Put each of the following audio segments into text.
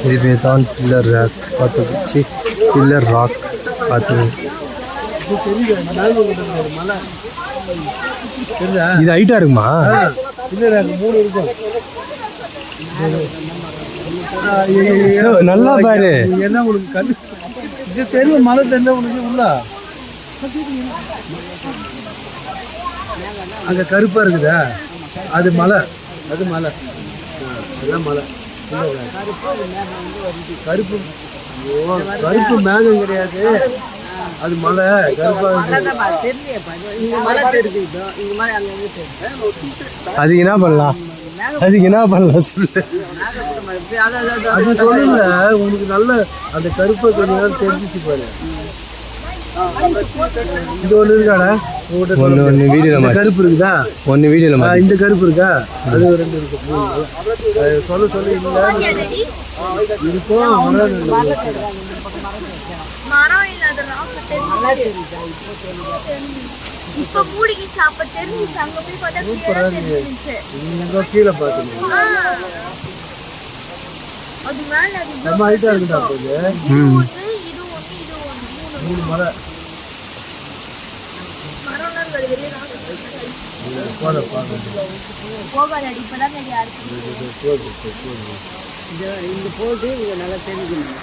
இதுவே தான் pillar rock பார்த்து பில்லர் ராக் பார்த்து இது ஹைட்டா இருக்குமா? நல்லா பாரு. என்ன உங்களுக்கு கண்ணு இது தெரியும், மலை தெரிஞ்ச உனக்கு உள்ள அங்க கருப்பா இருக்குதா, அது மலை, அது மலை, அதுதான் மலை. கருப்பு கருப்பு மேகம் கிடையாது, அது மலை கருப்பா. அதுக்கு என்ன பண்ணலாம், அதுக்கு என்ன பண்ணலாம் சொல்லு. அது சொல்லுங்க, உனக்கு நல்ல அந்த கருப்பை கொஞ்ச நேரம் தெரிஞ்சிச்சு பாரு. இது ஒண்ணு இருக்காடா, ஒன்னு வீடியோல கருப்பு இருக்குதா, ஒன்னு வீடியோல இந்த கருப்பு இருக்கா, அது ரெண்டு இருக்கு. சொல்ல சொல்ல இல்ல இருக்கும். இப்ப மூடிக்கிச்சு, அப்ப தெரிஞ்சிச்சு. அங்க போய் பார்த்தா தெரிஞ்சிச்சு. இங்க கீழ பாத்தீங்க, அது மேல அது நம்ம ஹைட்டா இருக்குடா. இது மூணு மலை மரம்லாம் வெளிய போட பாருங்க. போகாதடி, இப்பதான் நிறைய இருக்கு. இந்த போட்டு இங்க நல்லா தெரிஞ்சுக்கணும்.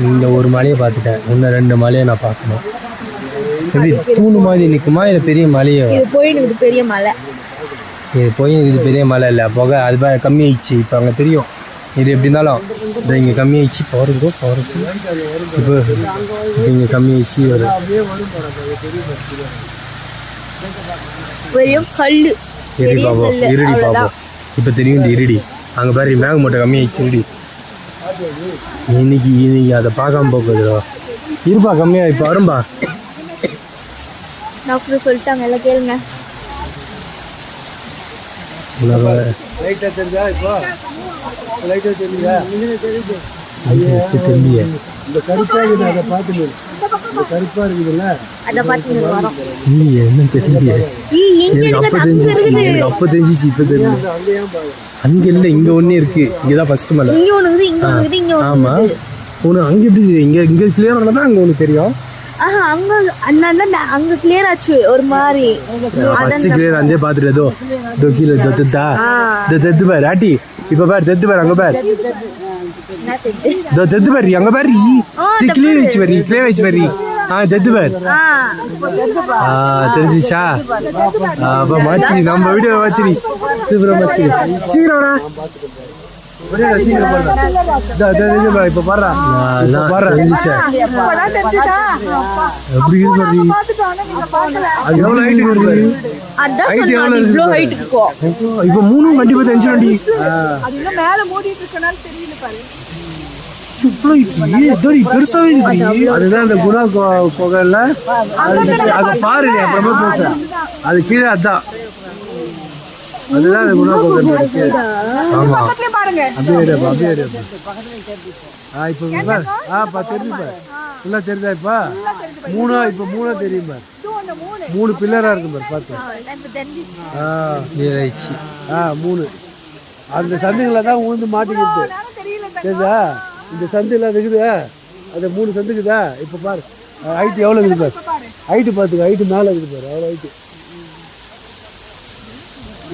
இந்த ஒரு மலையை பார்த்துட்டேன், இன்னும் 2 மலையை நான் பார்க்கணும். எப்படி தூணு மாதிரி நிற்குமா இல்லை பெரிய மலையோ? இது போயினுக்குது பெரிய மலை. இது போயினுக்குது பெரிய மலை இல்லை, புகை அது கம்மியாயிடுச்சு. இப்போ அங்கே தெரியும் இது எப்படி இருந்தாலும். இப்போ இங்கே கம்மியாயிடுச்சு, போகிறதுக்கோ இப்போ இங்கே கம்மியாயிடுச்சு. ஒரு வெறும் கல்லு, இருடி பாப்போம், இருடி பாப்போம். இப்போ தெரியும் இந்த இருடி. அங்கே பாரு மேக மூட்டை கம்மியாயிடுச்சு. இருடி இன்னைக்கு அதை பார்க்காம போக்குதுடா. இருப்பா கம்மியா, இப்போ வரும்பா. டாக்டர் சொல்லிட்டாங்க, எல்லாம் கேளுங்க. லைட்டா தெரிஞ்சா, இப்போ லைட்டா தெரியுதா? தெரியல. இந்த கருப்பா இருக்குது, அதை பார்த்துங்க. இந்த கருப்பா இருக்குதுல்ல, அத பாத்தீங்க வரோம். இல்லையே, என்ன தெரியல. அப்ப தெரிஞ்சிச்சு, இப்போ தெரியல. அங்க இல்லை, இங்க ஒண்ணு இருக்கு. இங்கதான் ஃபர்ஸ்ட் மலை. இங்க ஒண்ணு இருக்குது, இங்க ஒண்ணு இருக்குது, இங்க ஒண்ணு. ஆமா, ஒண்ணு அங்க எப்படி இங்க கிளியர் ஆனதா அங்க ஒண்ணு தெரியும். அங்க அங்க கிளியர் ஆச்சு ஒரு மாதிரி. ஃபர்ஸ்ட் கிளியர் அந்தே பாத்துட்டு இதோ கீழே தெத்தா தெத்து பாரு ஆட்டி. இப்ப பாரு தெத்து பாரு, அங்க பாரு தெத்து பாரு, அங்க பாரு கிளியர் வச்சு பாரு, கிளியர் வச்சு பாரு. தெத்து பாரு. தெரிஞ்சிச்சா? அப்ப மாச்சி நம்ம வீடியோ மாச்சி சூப்பரா மாச்சி. சீக்கிரம் இப்ப பாரு, எப்படி இருக்கு? இப்ப 3 கண்டிப்பா தெரிஞ்சுடி. அதுதான் அந்த குணா புகையில அது பாரு, அப்புறமா பேச. அது கீழே அதான், அதுதான் அந்த குணா புகை. ஆமா, அப்படியே இப்ப தெரியுப்பா, ஃபுல்லா தெரியுதா? இப்ப 3 தெரியும் பாரு. 3 பில்லரா இருக்கும் பாரு, பார்த்து. 3 அந்த சந்துகளை தான் உழுந்து மாட்டிக்கிட்டு தெரியுதா? இந்த சந்துல இருக்குது, அது 3 சந்துக்குதா? இப்ப பாரு ஹைட் எவ்வளவு இருக்குது பாரு. ஹைட்டு பார்த்துக்க, ஹைட்டு மேல இருக்குது பாரு, அவ்வளோ ஹைட்டு.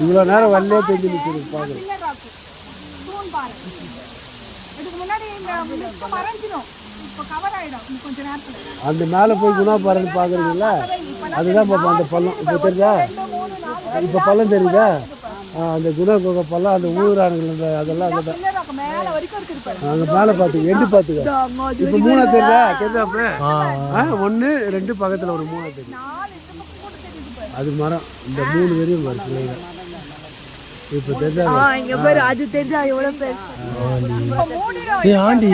இவ்வளோ நேரம் வரலே தெரிஞ்சு நிற்கிறது பார்க்குறேன். அந்த மேலே போய் குணா பாருன்னு பார்க்குறீங்களா? அதுதான் பார்ப்போம் அந்த பள்ளம். இப்போ தெரியுதா? இப்போ பள்ளம் தெரியுதா? அந்த குணா கோகை பள்ளம், அந்த ஊரானுங்க அதெல்லாம் அங்கே தான். அங்கே மேலே பார்த்துக்க, எண்டு பார்த்துக்க. இப்போ 3 தெரியுதா? தெரியுதாப்ப 1 2 பக்கத்தில் ஒரு 3 தெரியும். அது மரம், இந்த 3 வரையும் வருது. இப்போ தெரிஞ்சா இங்க பாரு அது தெரிஞ்சா எவ்வளவு பெருசு ஏய் ஆண்டி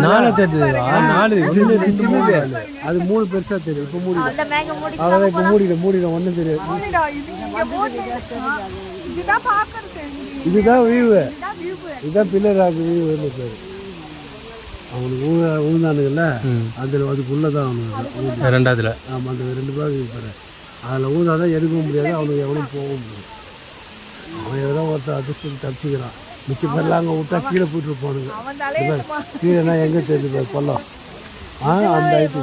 நாளை தெரியுது தெரியுது 4 சின்னது அது 3 பெருசா தெரியும் இப்போ மூடி அந்த மேக மூடி அவ்வளோதான் இப்போ மூடிடும் ஒன்றும் தெரியாது இதுதான் வியூவு இதுதான் பில்லர் ஆஃப் வியூன்னு பேர் அவனுக்கு ஊந்தானுங்கல்ல அதில் அதுக்குள்ளே தான் அவனுக்கு ரெண்டாவதுல ஆமாம் அந்த 2 பாகம் இருப்பாரு அதில் ஊந்தாதான் எடுக்கவும் முடியாது அவனுக்கு எவனும் போகவும் முடியாது அவன் எதோ ஒருத்தர் அதிர்ஷ்டம் தப்பிச்சுக்கிறான் மிச்சம் பேர்லாம் அங்கே விட்டா கீழே போயிட்டு இருப்பானுங்க கீழேனா எங்கே தெரியுது பள்ளம் அந்த ஐட்டு